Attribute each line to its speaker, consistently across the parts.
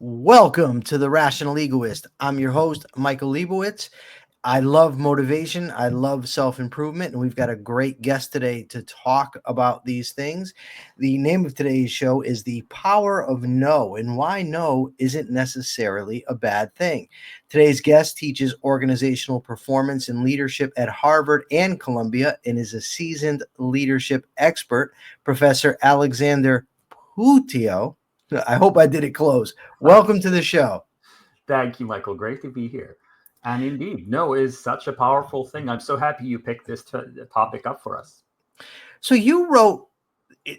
Speaker 1: Welcome to the Rational Egoist. I'm your host, Michael Liebowitz. I love motivation. I love self-improvement. And we've got a great guest today to talk about these things. The name of today's show is The Power of No and why no isn't necessarily a bad thing. Today's guest teaches organizational performance and leadership at Harvard and Columbia and is a seasoned leadership expert. Professor Alexander Puutio. I hope I did it close. Welcome to the show.
Speaker 2: Thank you, Michael. Great to be here. And indeed, no is such a powerful thing. I'm so happy you picked this topic up for us.
Speaker 1: So you wrote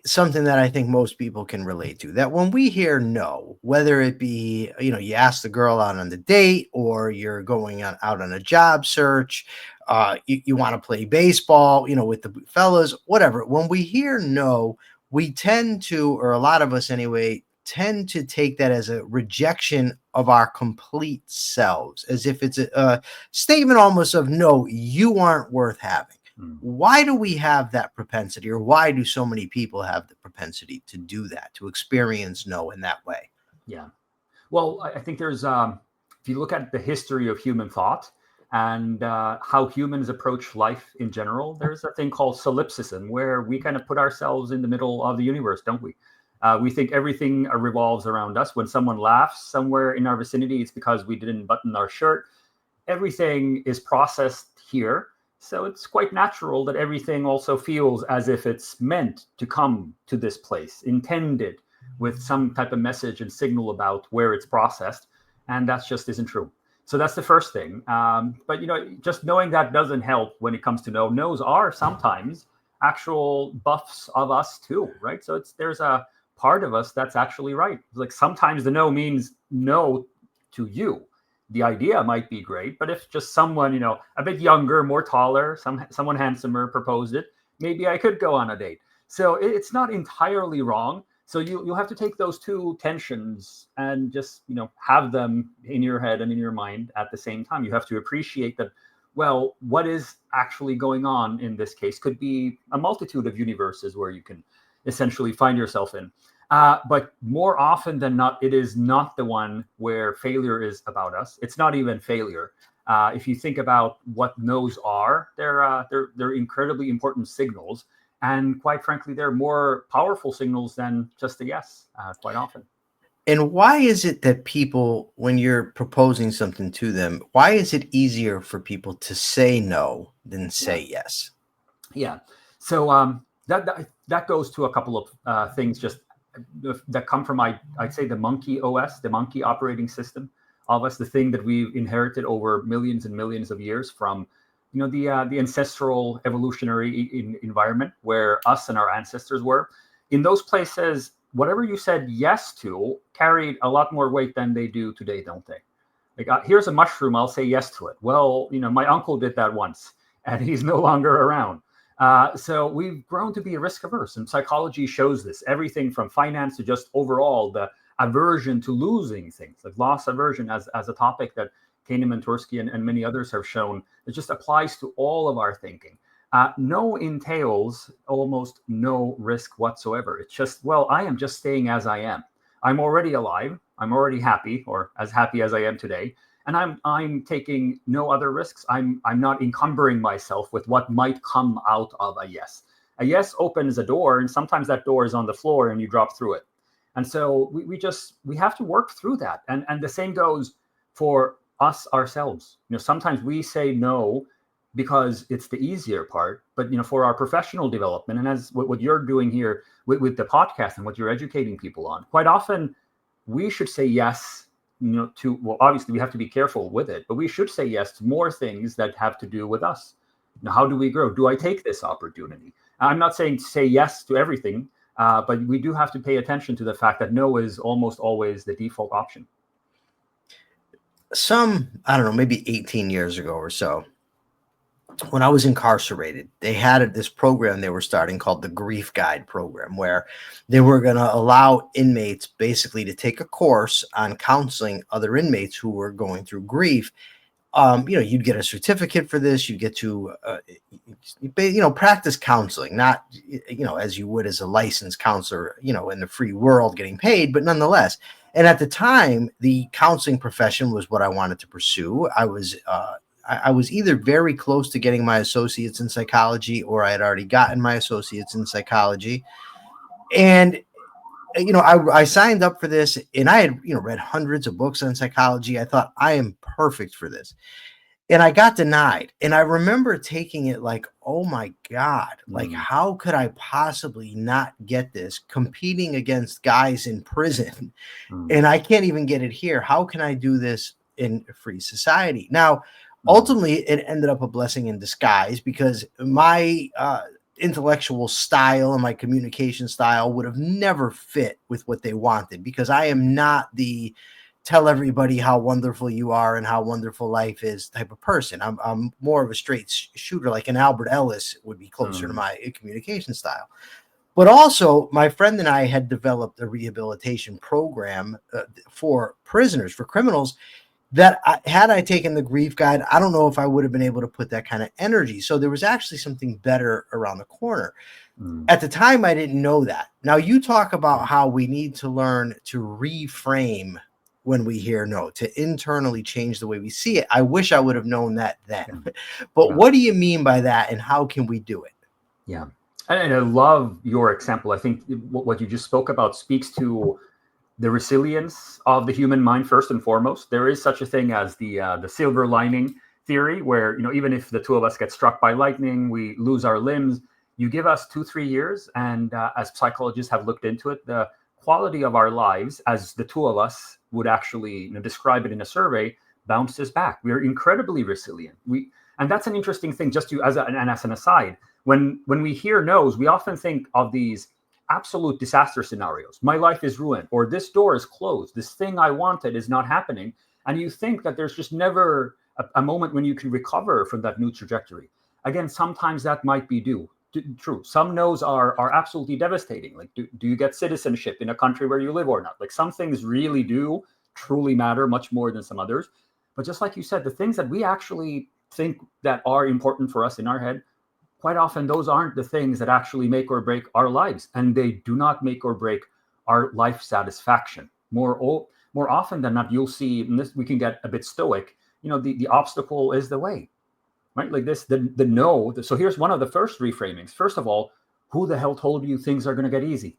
Speaker 1: something that I think most people can relate to, that when we hear no, whether it be, you ask the girl out on the date or you're going out on a job search, you want to play baseball, with the fellas, whatever. When we hear no, we tend to, or a lot of us anyway, tend to take that as a rejection of our complete selves, as if it's a statement almost of, no, you aren't worth having. Why do we have that propensity, or why do so many people have the propensity to do that, to experience no in that way?
Speaker 2: Yeah. Well, I think there's, if you look at the history of human thought and how humans approach life in general, there's a thing called solipsism, where we kind of put ourselves in the middle of the universe, don't we? We think everything revolves around us. When someone laughs somewhere in our vicinity, it's because we didn't button our shirt. Everything is processed here. So it's quite natural that everything also feels as if it's meant to come to this place, intended with some type of message and signal about where it's processed. And that just isn't true. So that's the first thing. But, just knowing that doesn't help when it comes to no. No's are sometimes actual buffs of us too, right? So there's a part of us that's actually right. Like sometimes the no means no to you. The idea might be great, but if just someone, a bit younger, more taller, someone handsomer proposed it, maybe I could go on a date. So it's not entirely wrong. So you'll have to take those two tensions and just, have them in your head and in your mind at the same time. You have to appreciate that, well, what is actually going on in this case could be a multitude of universes where you can essentially find yourself in. But more often than not, it is not the one where failure is about us. It's not even failure. If you think about what no's are, they're incredibly important signals. And quite frankly, they're more powerful signals than just a yes, quite often.
Speaker 1: And why is it that people, when you're proposing something to them, why is it easier for people to say no than say yes?
Speaker 2: Yeah. So that goes to a couple of things just that come from, I'd say, the monkey OS, the monkey operating system of us, the thing that we've inherited over millions and millions of years from, the ancestral evolutionary environment where us and our ancestors were. In those places, whatever you said yes to carried a lot more weight than they do today, don't they? Like, here's a mushroom, I'll say yes to it. Well, my uncle did that once, and he's no longer around. So we've grown to be risk averse, and psychology shows this. Everything from finance to just overall the aversion to losing things, like loss aversion as a topic that Kahneman, Tversky, and many others have shown. It just applies to all of our thinking. No entails almost no risk whatsoever. It's just, well, I am just staying as I am. I'm already alive. I'm already happy, or as happy as I am today. And I'm taking no other risks. I'm not encumbering myself with what might come out of a yes. A yes opens a door, and sometimes that door is on the floor and you drop through it. And so we have to work through that. And the same goes for us ourselves. Sometimes we say no because it's the easier part, but for our professional development, and as what you're doing here with the podcast and what you're educating people on, quite often we should say yes to, well, obviously we have to be careful with it, but we should say yes to more things that have to do with us. How do we grow? Do I take this opportunity? I'm not saying say yes to everything, but we do have to pay attention to the fact that no is almost always the default option.
Speaker 1: I don't know, maybe 18 years ago or so, when I was incarcerated, they had this program they were starting called the Grief Guide program, where they were going to allow inmates basically to take a course on counseling other inmates who were going through grief. You'd get a certificate for this. You get to, practice counseling, not, as you would as a licensed counselor, in the free world getting paid, but nonetheless. And at the time, the counseling profession was what I wanted to pursue. I was either very close to getting my associates in psychology, or I had already gotten my associates in psychology. And I signed up for this, and I had read hundreds of books on psychology. I thought, I am perfect for this. And I got denied. And I remember taking it like, oh my God, like, how could I possibly not get this, competing against guys in prison? And I can't even get it here. How can I do this in a free society? Now, ultimately, it ended up a blessing in disguise, because my intellectual style and my communication style would have never fit with what they wanted, because I am not the tell everybody how wonderful you are and how wonderful life is type of person. I'm more of a straight shooter, like an Albert Ellis would be closer to my communication style. But also, my friend and I had developed a rehabilitation program for prisoners, for criminals, that had I taken the grief guide, I don't know if I would have been able to put that kind of energy. So there was actually something better around the corner. At the time, I didn't know that. Now, you talk about how we need to learn to reframe when we hear no, to internally change the way we see it. I wish I would have known that then. But what do you mean by that, and how can we do it?
Speaker 2: Yeah. And I love your example. I think what you just spoke about speaks to the resilience of the human mind first and foremost. There is such a thing as the silver lining theory, where even if the two of us get struck by lightning, we lose our limbs. You give us 2-3 years, and as psychologists have looked into it, the quality of our lives, as the two of us would actually describe it in a survey, bounces back. We are incredibly resilient. And that's an interesting thing. Just to as an aside, when we hear no's, we often think of these absolute disaster scenarios. My life is ruined, or this door is closed. This thing I wanted is not happening. And you think that there's just never a moment when you can recover from that new trajectory. Again, sometimes that might be true. Some no's are absolutely devastating. Like, do you get citizenship in a country where you live or not? Like, some things really do truly matter much more than some others. But just like you said, the things that we actually think that are important for us in our head, quite often those aren't the things that actually make or break our lives, and they do not make or break our life satisfaction. More often than not, you'll see, and this we can get a bit stoic, the obstacle is the way, right? Like this, the no. So here's one of the first reframings. First of all, who the hell told you things are going to get easy?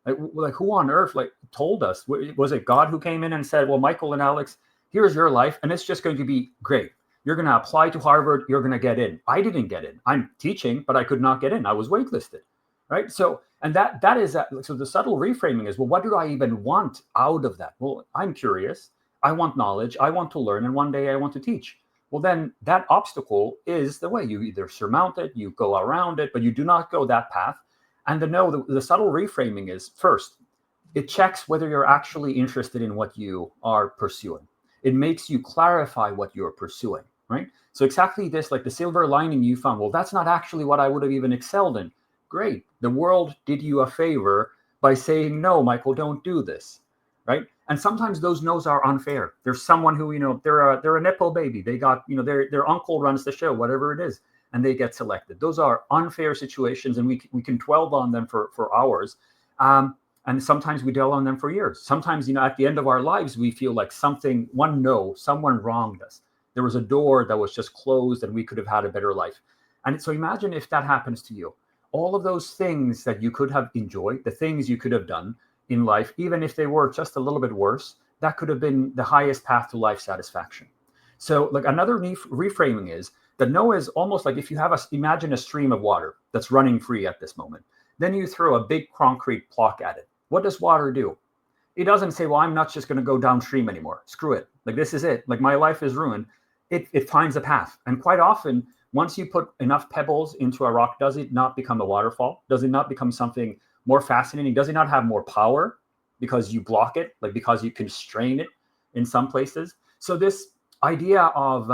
Speaker 2: Like who on earth told us? Was it God who came in and said, well, Michael and Alex, here's your life, and it's just going to be great. You're going to apply to Harvard. You're going to get in. I didn't get in. I'm teaching, but I could not get in. I was waitlisted, right? So, and that is that. So the subtle reframing is, well, what do I even want out of that? Well, I'm curious. I want knowledge. I want to learn. And one day I want to teach. Well, then that obstacle is the way. You either surmount it, you go around it, but you do not go that path. And the subtle reframing is, first, it checks whether you're actually interested in what you are pursuing. It makes you clarify what you're pursuing. Right? So exactly this, like the silver lining you found, well, that's not actually what I would have even excelled in. Great. The world did you a favor by saying, no, Michael, don't do this. Right? And sometimes those no's are unfair. There's someone who, they're a Nepo baby. They got, their uncle runs the show, whatever it is, and they get selected. Those are unfair situations, and we can dwell on them for hours. And sometimes we dwell on them for years. Sometimes, at the end of our lives, we feel like someone wronged us. There was a door that was just closed, and we could have had a better life. And so imagine if that happens to you. All of those things that you could have enjoyed, the things you could have done in life, even if they were just a little bit worse, that could have been the highest path to life satisfaction. So like another reframing is that no is almost like if you imagine a stream of water that's running free at this moment. Then you throw a big concrete block at it. What does water do? It doesn't say, well, I'm not just going to go downstream anymore. Screw it. Like, this is it. Like, my life is ruined. It finds a path. And quite often, once you put enough pebbles into a rock, does it not become a waterfall? Does it not become something more fascinating? Does it not have more power because you block it, like because you constrain it in some places? So this idea of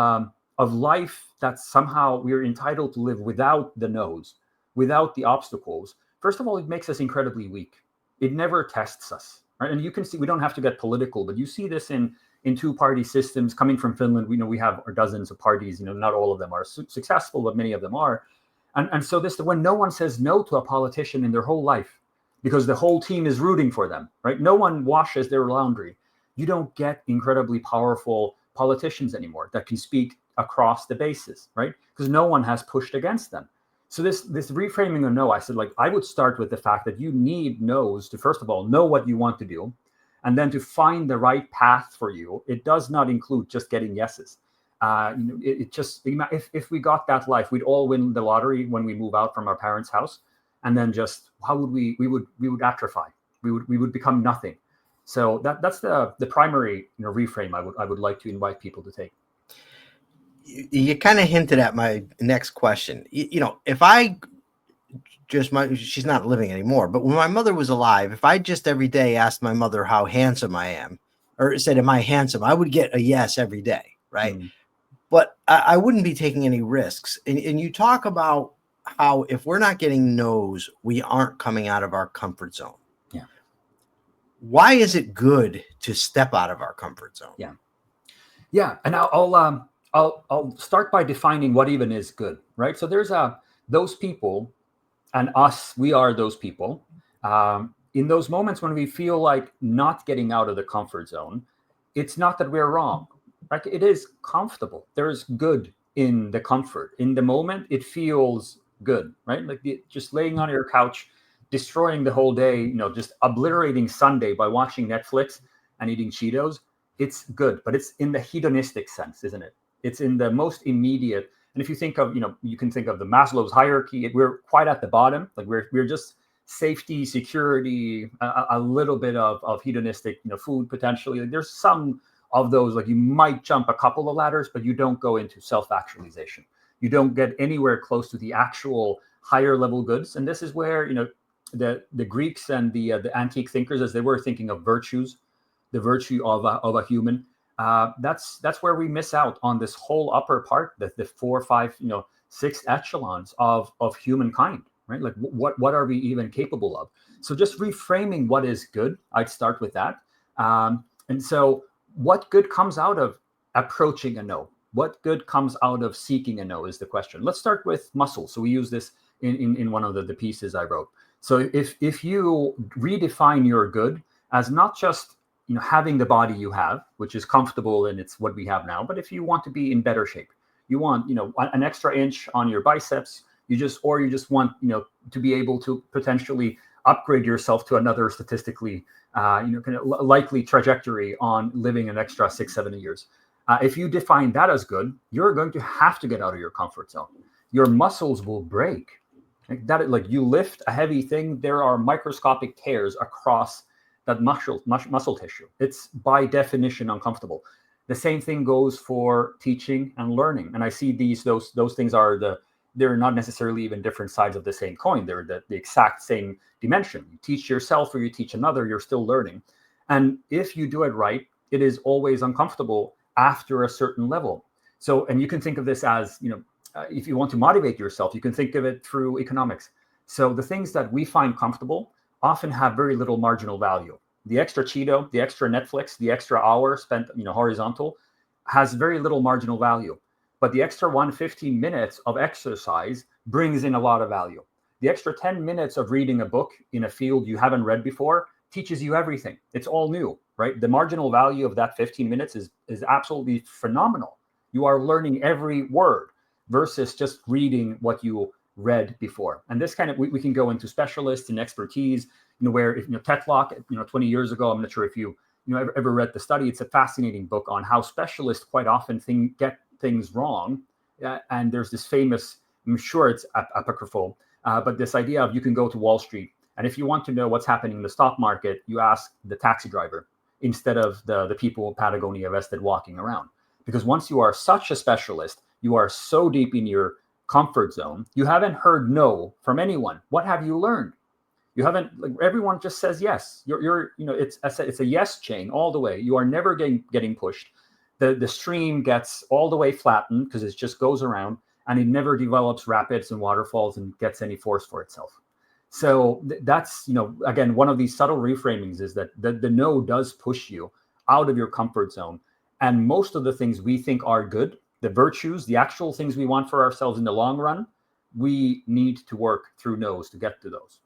Speaker 2: life that somehow we're entitled to live without the no's, without the obstacles, first of all, it makes us incredibly weak. It never tests us, right? And you can see, we don't have to get political, but you see this in two-party systems coming from Finland. We have dozens of parties. Not all of them are successful, but many of them are. And so when no one says no to a politician in their whole life, because the whole team is rooting for them, right? No one washes their laundry. You don't get incredibly powerful politicians anymore that can speak across the bases, right? Because no one has pushed against them. So this reframing of no, I said, like, I would start with the fact that you need no's to, first of all, know what you want to do, and then to find the right path for you. It does not include just getting yeses. It just, if we got that life, we'd all win the lottery when we move out from our parents' house, and then just how would we would atrophy. We would become nothing. So that's the primary reframe I would like to invite people to take.
Speaker 1: You kind of hinted at my next question. If I she's not living anymore, but when my mother was alive, if I just every day asked my mother how handsome I am, or said, am I handsome, I would get a yes every day, right? But I wouldn't be taking any risks. And you talk about how if we're not getting no's, we aren't coming out of our comfort zone.
Speaker 2: Yeah.
Speaker 1: Why is it good to step out of our comfort zone?
Speaker 2: Yeah. And I'll start by defining what even is good, right? So there's those people, and us, we are those people. In those moments when we feel like not getting out of the comfort zone, it's not that we're wrong. Right? It is comfortable. There's good in the comfort. In the moment, it feels good, right? Like just laying on your couch, destroying the whole day, just obliterating Sunday by watching Netflix and eating Cheetos. It's good, but it's in the hedonistic sense, isn't it? It's in the most immediate. And if you think of, you can think of the Maslow's hierarchy, we're quite at the bottom. Like we're just safety, security, a little bit of hedonistic, food potentially. Like there's some of those, like you might jump a couple of ladders, but you don't go into self-actualization. You don't get anywhere close to the actual higher level goods. And this is where, the Greeks and the antique thinkers, as they were thinking of virtues, the virtue of a human, that's where we miss out on this whole upper part, the 4, 5, 6 echelons of humankind, right? Like what are we even capable of? So just reframing what is good, I'd start with that. And so what good comes out of approaching a no? What good comes out of seeking a no is the question. Let's start with muscle. So we use this in one of the pieces I wrote. So if you redefine your good as not just having the body you have, which is comfortable and it's what we have now, but if you want to be in better shape, you want an extra inch on your biceps, you just want to be able to potentially upgrade yourself to another statistically kind of likely trajectory on living an extra 6-7 years. If you define that as good, you're going to have to get out of your comfort zone. Your muscles will break. Like you lift a heavy thing, there are microscopic tears across that muscle tissue. It's by definition uncomfortable. The same thing goes for teaching and learning. And I see those things they're not necessarily even different sides of the same coin. They're the exact same dimension. You teach yourself or you teach another, you're still learning. And if you do it right, it is always uncomfortable after a certain level. So, and you can think of this as, if you want to motivate yourself, you can think of it through economics. So the things that we find comfortable often have very little marginal value. The extra Cheeto, the extra Netflix, the extra hour spent, horizontal has very little marginal value. But the extra 115 minutes of exercise brings in a lot of value. The extra 10 minutes of reading a book in a field you haven't read before teaches you everything. It's all new, right? The marginal value of that 15 minutes is absolutely phenomenal. You are learning every word versus just reading what you read before. And this kind of, we can go into specialists and expertise, where if Tetlock, 20 years ago, I'm not sure if you ever read the study. It's a fascinating book on how specialists quite often get things wrong. And there's this famous, I'm sure it's apocryphal, but this idea of you can go to Wall Street, and if you want to know what's happening in the stock market, you ask the taxi driver instead of the people Patagonia vested walking around. Because once you are such a specialist, you are so deep in your comfort zone, you haven't heard no from anyone. What have you learned? You haven't, everyone just says yes. It's a yes chain all the way. You are never getting pushed. The stream gets all the way flattened because it just goes around, and it never develops rapids and waterfalls and gets any force for itself. So that's, again, one of these subtle reframings is that the no does push you out of your comfort zone. And most of the things we think are good, the virtues, the actual things we want for ourselves in the long run, we need to work through no's to get to those.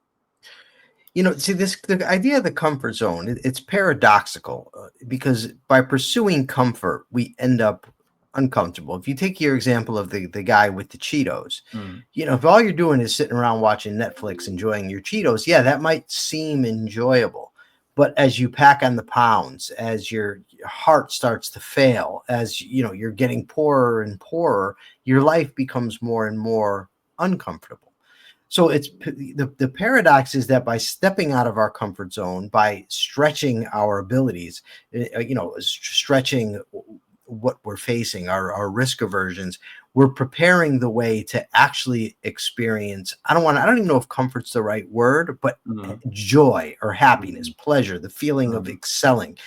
Speaker 1: See, the idea of the comfort zone, it's paradoxical because by pursuing comfort, we end up uncomfortable. If you take your example of the guy with the Cheetos,
Speaker 2: Mm,
Speaker 1: if all you're doing is sitting around watching Netflix, enjoying your Cheetos, yeah, that might seem enjoyable. But as you pack on the pounds, as your heart starts to fail, as you're getting poorer and poorer, your life becomes more and more uncomfortable. So the paradox is that by stepping out of our comfort zone, by stretching our abilities, stretching what we're facing, our risk aversions, we're preparing the way to actually experience. I don't even know if comfort's the right word, but
Speaker 2: mm,
Speaker 1: joy or happiness,
Speaker 2: mm,
Speaker 1: pleasure, the feeling of
Speaker 2: mm.
Speaker 1: excelling.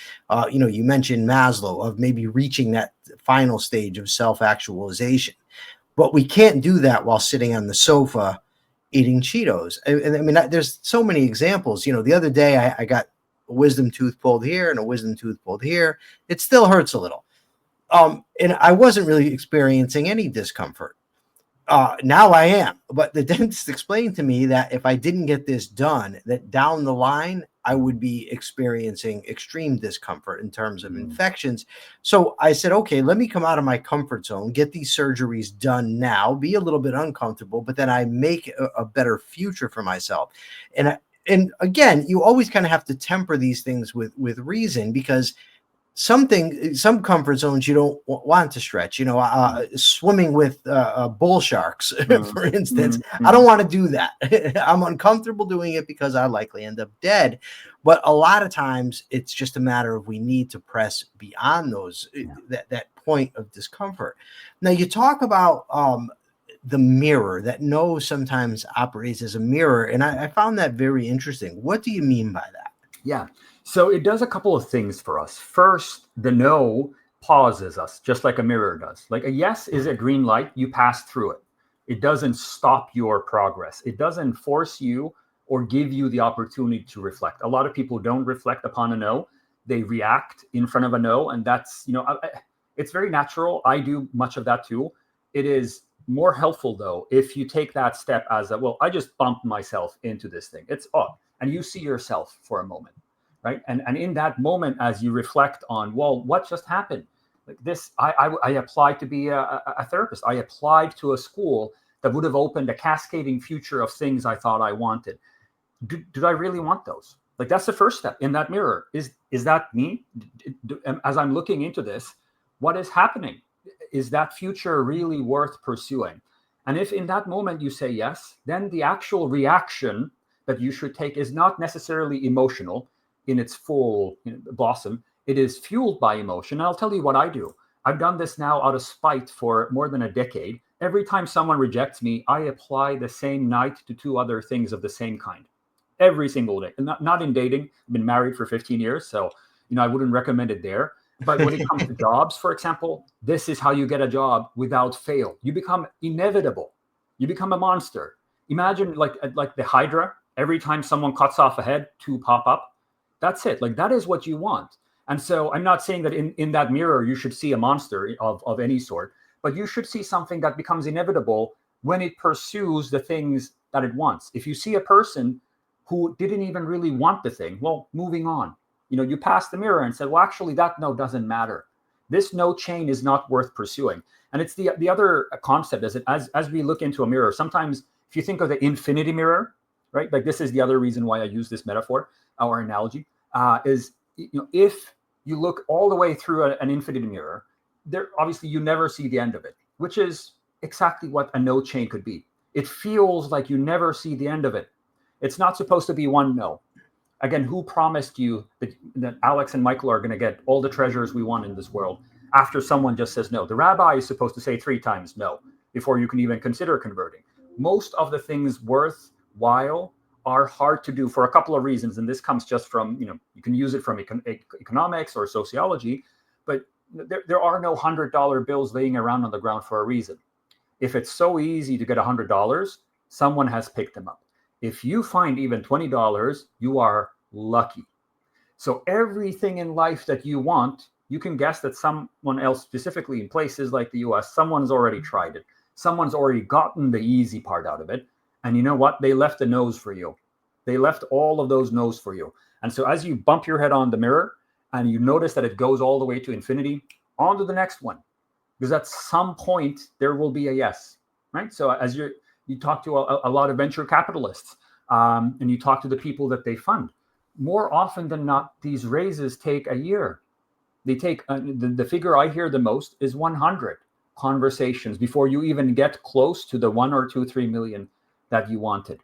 Speaker 1: You mentioned Maslow, of maybe reaching that final stage of self-actualization. But we can't do that while sitting on the sofa eating Cheetos. And I mean, there's so many examples. The other day I got a wisdom tooth pulled here and a wisdom tooth pulled here. It still hurts a little. And I wasn't really experiencing any discomfort. Now I am, but the dentist explained to me that if I didn't get this done, that down the line, I would be experiencing extreme discomfort in terms of
Speaker 2: Mm.
Speaker 1: infections. So I said, okay, let me come out of my comfort zone, get these surgeries done now, be a little bit uncomfortable, but then I make a better future for myself. And again, you always kind of have to temper these things with reason, because some comfort zones you don't want to stretch.
Speaker 2: Mm,
Speaker 1: Swimming with bull sharks,
Speaker 2: mm,
Speaker 1: for instance.
Speaker 2: mm,
Speaker 1: I don't
Speaker 2: mm.
Speaker 1: want to do that. I'm uncomfortable doing it because I likely end up dead. But a lot of times it's just a matter of we need to press beyond those
Speaker 2: Yeah.
Speaker 1: that point of discomfort. Now you talk about the mirror, that no sometimes operates as a mirror, and I found that very interesting. What do you mean by that?
Speaker 2: Yeah. So it does a couple of things for us. First, the no pauses us, just like a mirror does. Like a yes is a green light, you pass through it. It doesn't stop your progress. It doesn't force you or give you the opportunity to reflect. A lot of people don't reflect upon a no. They react in front of a no. And that's, it's very natural. I do much of that too. It is more helpful, though, if you take that step as well, I just bumped myself into this thing. It's off. And you see yourself for a moment, right? And in that moment, as you reflect on, well, what just happened? Like this, I applied to be a therapist. I applied to a school that would have opened a cascading future of things I thought I wanted. Did I really want those? Like that's the first step in that mirror. Is that me? As I'm looking into this, what is happening? Is that future really worth pursuing? And if in that moment you say yes, then the actual reaction that you should take is not necessarily emotional in its full blossom. It is fueled by emotion. And I'll tell you what I do. I've done this now out of spite for more than a decade. Every time someone rejects me, I apply the same night to two other things of the same kind. Every single day. And not in dating. I've been married for 15 years. So, I wouldn't recommend it there. But when it comes to jobs, for example, this is how you get a job without fail. You become inevitable. You become a monster. Imagine like the Hydra. Every time someone cuts off a head, two pop up. That's it. Like that is what you want. And so I'm not saying that in that mirror you should see a monster of any sort, but you should see something that becomes inevitable when it pursues the things that it wants. If you see a person who didn't even really want the thing, well, moving on. You passed the mirror and said, well, actually, that no doesn't matter. This no chain is not worth pursuing. And it's the other concept as we look into a mirror, sometimes if you think of the infinity mirror, right? Like this is the other reason why I use this metaphor or analogy, is if you look all the way through an infinity mirror, there obviously you never see the end of it, which is exactly what a no chain could be. It feels like you never see the end of it. It's not supposed to be one no. Again, who promised you that Alex and Michael are going to get all the treasures we want in this world after someone just says no? The rabbi is supposed to say 3 times no before you can even consider converting. Most of the things worthwhile are hard to do for a couple of reasons. And this comes just from, you can use it from economics or sociology, but there are no $100 bills laying around on the ground for a reason. If it's so easy to get $100, someone has picked them up. If you find even $20, you are lucky. So everything in life that you want, you can guess that someone else, specifically in places like the US, someone's already tried it. Someone's already gotten the easy part out of it. And you know what? They left the no's for you. They left all of those no's for you. And so as you bump your head on the mirror and you notice that it goes all the way to infinity, on to the next one. Because at some point there will be a yes, right? So as you talk to a lot of venture capitalists, and you talk to the people that they fund, more often than not, these raises take a year. They take the figure I hear the most is 100 conversations before you even get close to the 1 or 2, 3 million that you wanted.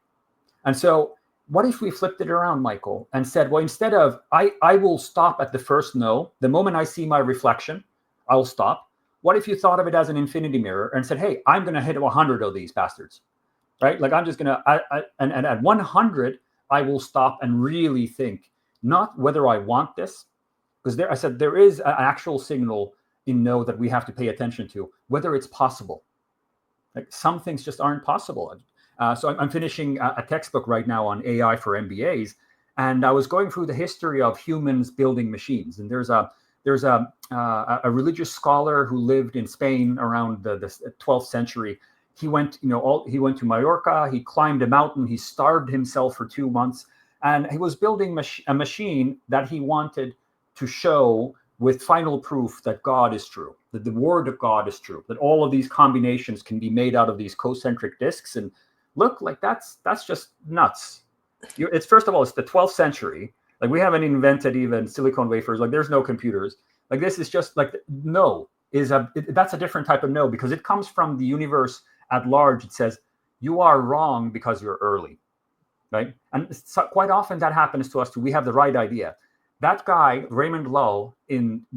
Speaker 2: And so what if we flipped it around, Michael, and said, well, instead of I will stop at the first no, the moment I see my reflection, I'll stop. What if you thought of it as an infinity mirror and said, hey, I'm going to hit 100 of these bastards, right? Like I'm just going to, and at 100, I will stop and really think, not whether I want this, because I said there is an actual signal in no that we have to pay attention to, whether it's possible. Like some things just aren't possible. So I'm finishing a textbook right now on AI for MBAs, and I was going through the history of humans building machines. And there's a religious scholar who lived in Spain around the 12th century. He went, he went to Mallorca. He climbed a mountain. He starved himself for 2 months, and he was building a machine that he wanted to show with final proof that God is true, that the word of God is true, that all of these combinations can be made out of these concentric disks. And look, like that's just nuts. It's first of all, it's the 12th century. Like we haven't invented even silicon wafers. Like there's no computers. Like this is just like no that's a different type of no, because it comes from the universe at large. It says you are wrong because you're early, right? And so quite often that happens to us too. We have the right idea. That guy, Raymond Lull,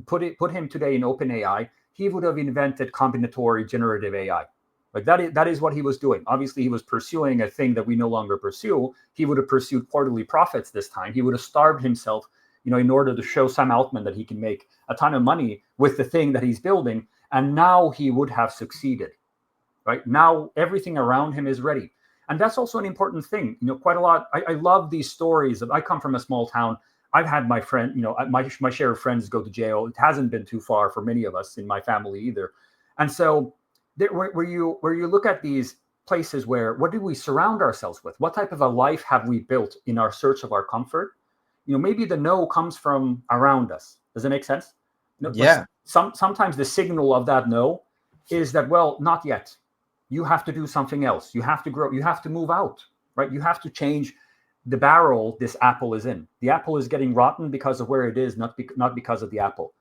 Speaker 2: put him today in OpenAI, he would have invented combinatory generative AI. Like that is what he was doing. Obviously, he was pursuing a thing that we no longer pursue. He would have pursued quarterly profits this time. He would have starved himself, in order to show Sam Altman that he can make a ton of money with the thing that he's building. And now he would have succeeded, right? Now everything around him is ready. And that's also an important thing. Quite a lot. I love these stories. I come from a small town. I've had my friend, my share of friends go to jail. It hasn't been too far for many of us in my family either. And so where you look at these places what do we surround ourselves with? What type of a life have we built in our search of our comfort? Maybe the no comes from around us. Does it make sense?
Speaker 1: Yeah.
Speaker 2: Sometimes the signal of that no is that, well, not yet. You have to do something else. You have to grow. You have to move out, right? You have to change the barrel this apple is in. The apple is getting rotten because of where it is, not because of the apple.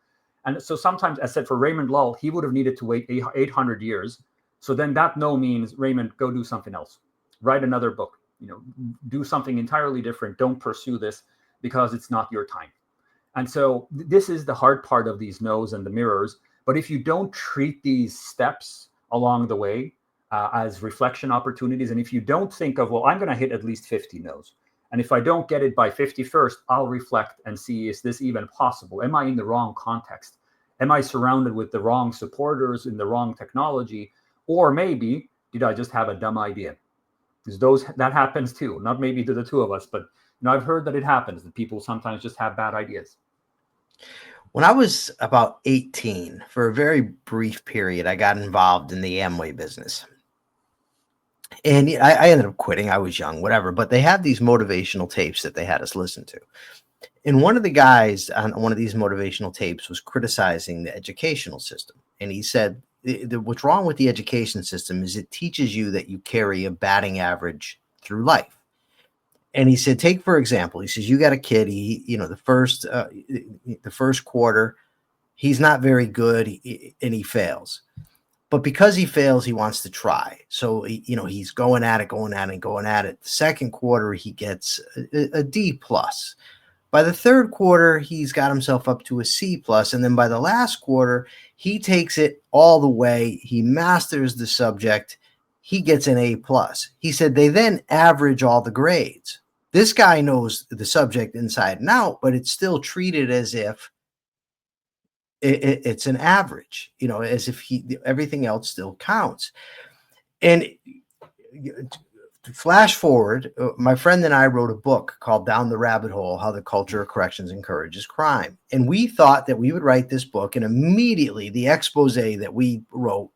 Speaker 2: And so sometimes, as I said, for Raymond Lull, he would have needed to wait 800 years. So then that no means, Raymond, go do something else. Write another book. Do something entirely different. Don't pursue this because it's not your time. And so this is the hard part of these no's and the mirrors. But if you don't treat these steps along the way as reflection opportunities, and if you don't think of, well, I'm going to hit at least 50 no's. And if I don't get it by 51st, I'll reflect and see, is this even possible? Am I in the wrong context? Am I surrounded with the wrong supporters in the wrong technology? Or maybe, did I just have a dumb idea? Because that happens too. Not maybe to the two of us, but I've heard that it happens, that people sometimes just have bad ideas.
Speaker 1: When I was about 18, for a very brief period, I got involved in the Amway business. And I ended up quitting. I was young, whatever. But they had these motivational tapes that they had us listen to. And one of the guys on one of these motivational tapes was criticizing the educational system. And he said, what's wrong with the education system is it teaches you that you carry a batting average through life. And he said, take, for example, he says, you got a kid, the first quarter, he's not very good and he fails. But because he fails, he wants to try. So, he's going at it. The second quarter, he gets a D plus. By the third quarter, he's got himself up to a C plus. And then by the last quarter, he takes it all the way. He masters the subject. He gets an A plus. He said they then average all the grades. This guy knows the subject inside and out, but it's still treated as if it's an average, as if everything else still counts. And flash forward, my friend and I wrote a book called Down the Rabbit Hole, How the Culture of Corrections Encourages Crime. And we thought that we would write this book, and immediately the expose that we wrote,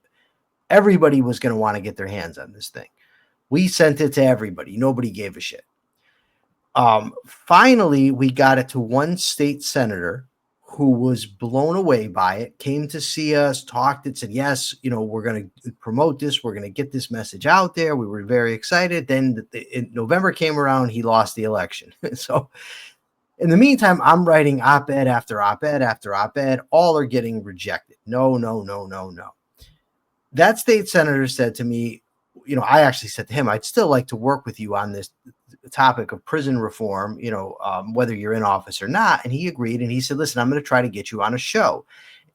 Speaker 1: everybody was going to want to get their hands on this thing. We sent it to everybody. Nobody gave a shit. Finally, we got it to one state senator who was blown away by it, came to see us, talked and said, yes, we're going to promote this. We're going to get this message out there. We were very excited. Then in November came around, he lost the election. So in the meantime, I'm writing op-ed after op-ed after op-ed. All are getting rejected. No, no, no, no, no. That state senator said to me, I actually said to him, I'd still like to work with you on this topic of prison reform, whether you're in office or not. And he agreed. And he said, listen, I'm going to try to get you on a show.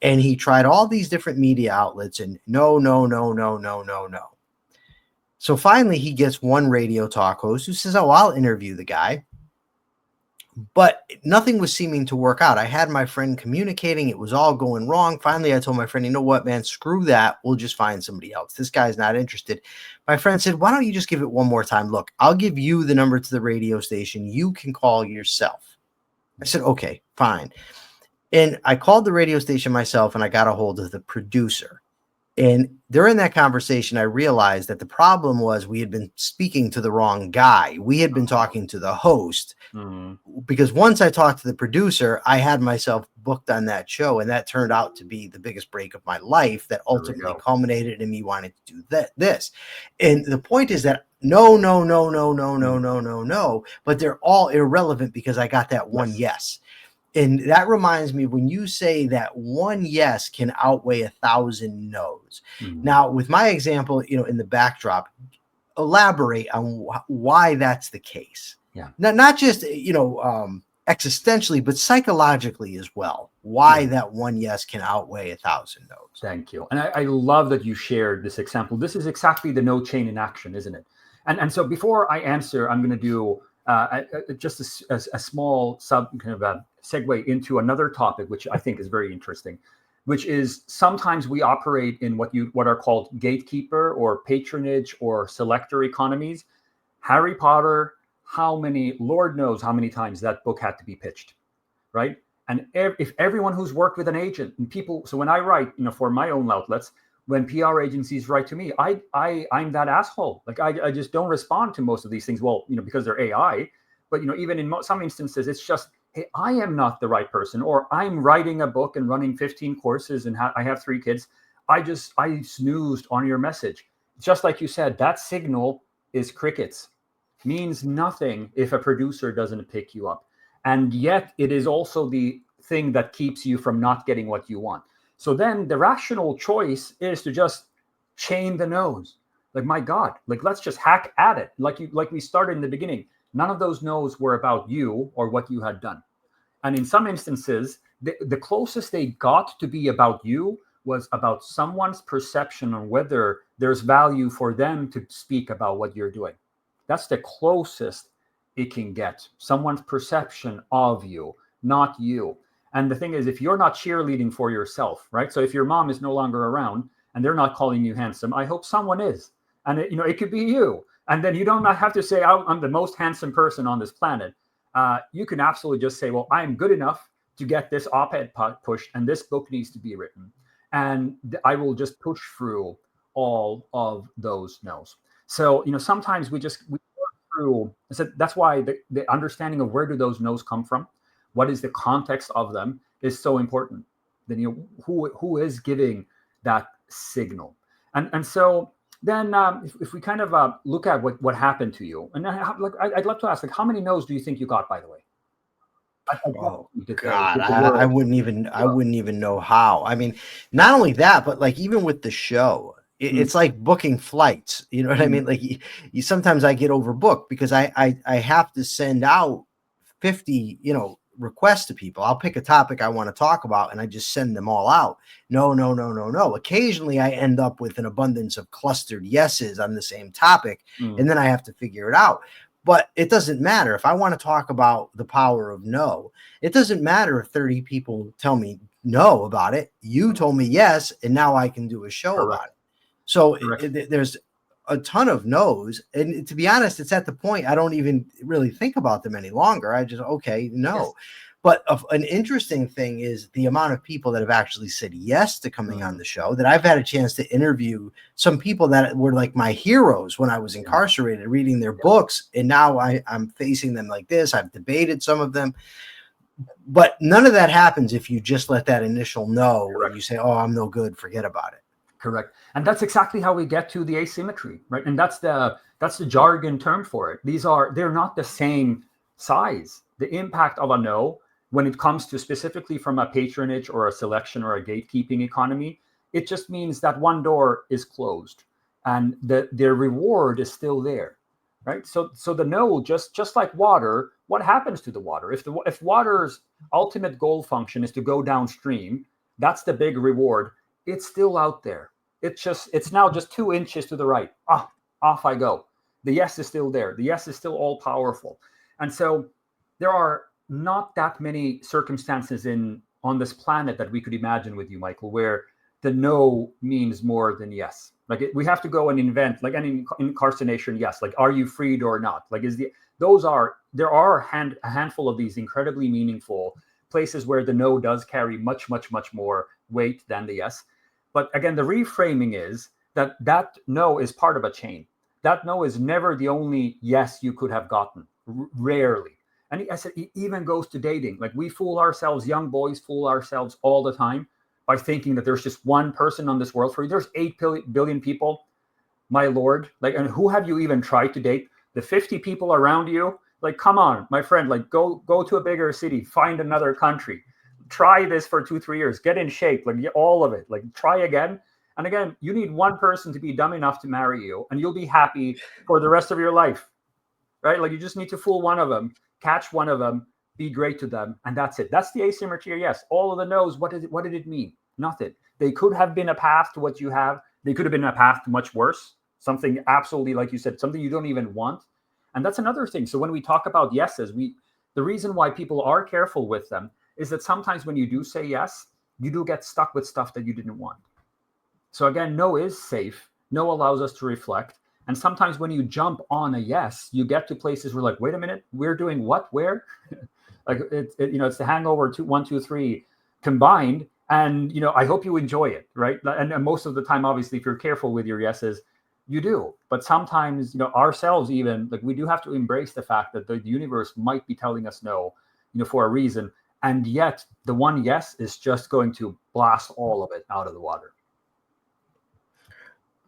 Speaker 1: And he tried all these different media outlets and no, no, no, no, no, no, no. So finally, he gets one radio talk host who says, oh, I'll interview the guy. But nothing was seeming to work out. I had my friend communicating. It was all going wrong. Finally, I told my friend, you know what, man, screw that. We'll just find somebody else. This guy's not interested. My friend said, why don't you just give it one more time? Look, I'll give you the number to the radio station. You can call yourself. I said, okay, fine. And I called the radio station myself and I got a hold of the producer. And during that conversation, I realized that the problem was we had been speaking to the wrong guy. We had been talking to the host because once I talked to the producer, I had myself booked on that show. And that turned out to be the biggest break of my life that ultimately culminated in me wanting to do this. And the point is that no, no, no, no, no, no, no, no, no. But they're all irrelevant because I got that one yes. And that reminds me, when you say that one yes can outweigh 1,000 no's. Now, with my example, in the backdrop, elaborate on why that's the case.
Speaker 2: Yeah.
Speaker 1: Not just, existentially, but psychologically as well. Why that one yes can outweigh 1,000 no's.
Speaker 2: Thank you. And I love that you shared this example. This is exactly the no chain in action, isn't it? And so before I answer, I'm going to do just a small segue into another topic, which I think is very interesting, which is sometimes we operate in what are called gatekeeper or patronage or selector economies. Harry Potter, Lord knows how many times that book had to be pitched, right? And if everyone who's worked with an agent and people, so when I write, for my own outlets, when PR agencies write to me, I'm that asshole. Like I just don't respond to most of these things. Well, because they're AI, but even in some instances, it's just, hey, I am not the right person, or I'm writing a book and running 15 courses and I have 3 kids. I snoozed on your message. Just like you said, that signal is crickets, means nothing if a producer doesn't pick you up. And yet it is also the thing that keeps you from not getting what you want. So then the rational choice is to just chain the no's. Like, my God, let's just hack at it. Like we started in the beginning. None of those no's were about you or what you had done. And in some instances, the closest they got to be about you was about someone's perception on whether there's value for them to speak about what you're doing. That's the closest it can get. Someone's perception of you, not you. And the thing is, if you're not cheerleading for yourself, right? So if your mom is no longer around and they're not calling you handsome, I hope someone is. And it could be you. And then you don't have to say, I'm the most handsome person on this planet. You can absolutely just say, well, I'm good enough to get this op-ed pushed and this book needs to be written. And I will just push through all of those no's. So, sometimes we work through. So that's why the understanding of where do those no's come from, what is the context of them, is so important. Then who is giving that signal, and so then if we kind of look at what happened to you, and I'd love to ask, how many no's do you think you got, by the way?
Speaker 1: Oh God, I wouldn't even know how. I mean, not only that, but even with the show, it's like booking flights. You know what I mean? Like you sometimes I get overbooked because I have to send out 50, requests to people. I'll pick a topic I want to talk about and I just send them all out. No. Occasionally I end up with an abundance of clustered yeses on the same topic, and then I have to figure it out. But it doesn't matter. If I want to talk about the power of no, it doesn't matter if 30 people tell me no about it. You told me yes, and now I can do a show about it. So there's a ton of no's. And to be honest, it's at the point I don't even really think about them any longer. I just, okay, no. Yes. But an interesting thing is the amount of people that have actually said yes to coming on the show, that I've had a chance to interview some people that were like my heroes when I was incarcerated, reading their books. And now I'm facing them like this. I've debated some of them. But none of that happens if you just let that initial no and you say, oh, I'm no good, forget about it.
Speaker 2: Correct. And that's exactly how we get to the asymmetry, right? And that's the jargon term for it. They're not the same size. The impact of a no, when it comes to specifically from a patronage or a selection or a gatekeeping economy, it just means that one door is closed and their reward is still there, right? So the no, just like water, what happens to the water? If water's ultimate goal function is to go downstream, that's the big reward. It's still out there. It's now just 2 inches to the right. Off I go. The yes is still there. The yes is still all powerful. And so there are not that many circumstances on this planet that we could imagine with you, Michael, where the no means more than yes. Like we have to go and invent, like an incarceration, yes. Like, are you freed or not? Like, there are a handful of these incredibly meaningful places where the no does carry much, much, much more weight than the yes. But again, the reframing is that no is part of a chain. That no is never the only yes you could have gotten, rarely. And I said, it even goes to dating. Like we fool ourselves, young boys fool ourselves all the time by thinking that there's just one person on this world for you. There's 8 billion people, my Lord. Like, and who have you even tried to date? The 50 people around you? Like, come on, my friend, like go to a bigger city, find another country. Try this for 2-3 years, get in shape, like all of it, like try again. And again, you need one person to be dumb enough to marry you and you'll be happy for the rest of your life, right? Like you just need to fool one of them, catch one of them, be great to them. And that's it. That's the asymmetry. Yes. All of the no's. What did it mean? Nothing. They could have been a path to what you have. They could have been a path to much worse. Something absolutely, like you said, something you don't even want. And that's another thing. So when we talk about yeses, the reason why people are careful with them is that sometimes when you do say yes, you do get stuck with stuff that you didn't want. So again, no is safe. No allows us to reflect. And sometimes when you jump on a yes, you get to places where like, wait a minute, we're doing what, where? Like it's the Hangover 1, 2, 3 combined. And, I hope you enjoy it, right? And most of the time, obviously, if you're careful with your yeses, you do. But sometimes, ourselves even, like we do have to embrace the fact that the universe might be telling us no, for a reason. And yet the one yes is just going to blast all of it out of the water.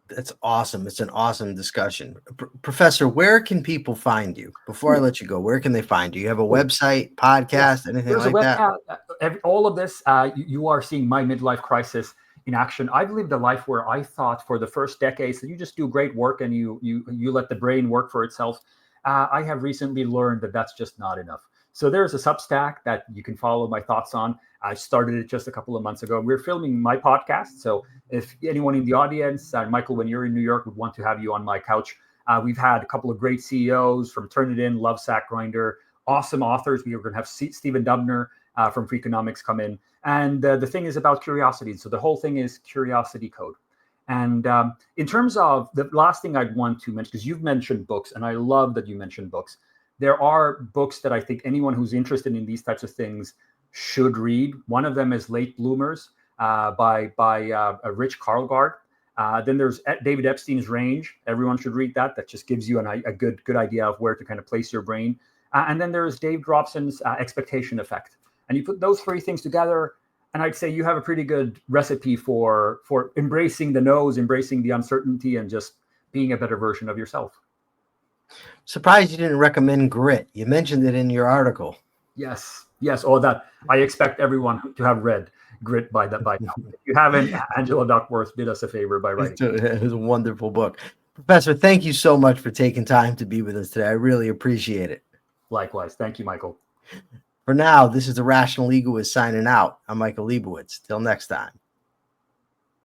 Speaker 1: That's awesome. It's an awesome discussion. Professor, where can people find you? Before I let you go, where can they find you? You have a website, podcast, anything like that?
Speaker 2: All of this, you are seeing my midlife crisis in action. I've lived a life where I thought for the first decades that you just do great work and you let the brain work for itself. I have recently learned that that's just not enough. So there's a Substack that you can follow my thoughts on. I started it just a couple of months ago. We're filming my podcast. So if anyone in the audience, Michael, when you're in New York, would want to have you on my couch, we've had a couple of great CEOs from Turnitin, Lovesack Grinder, awesome authors. We are going to have Stephen Dubner from Freakonomics come in. And the thing is about curiosity. So the whole thing is curiosity code. And in terms of the last thing I'd want to mention, because you've mentioned books, and I love that you mentioned books. There are books that I think anyone who's interested in these types of things should read. One of them is Late Bloomers by Rich Karlgaard. Then there's David Epstein's Range. Everyone should read that. That just gives you a good idea of where to kind of place your brain. And then there's Dave Dropson's Expectation Effect. And you put those 3 things together, and I'd say you have a pretty good recipe for embracing the no's, embracing the uncertainty, and just being a better version of yourself.
Speaker 1: Surprised you didn't recommend Grit. You mentioned it in your article.
Speaker 2: Yes. All that. I expect everyone to have read Grit by now. If you haven't, Angela Duckworth did us a favor by writing.
Speaker 1: It was a wonderful book. Professor, thank you so much for taking time to be with us today. I really appreciate it.
Speaker 2: Likewise. Thank you, Michael.
Speaker 1: For now, this is the Rational Egoist signing out. I'm Michael Liebowitz. Till next time.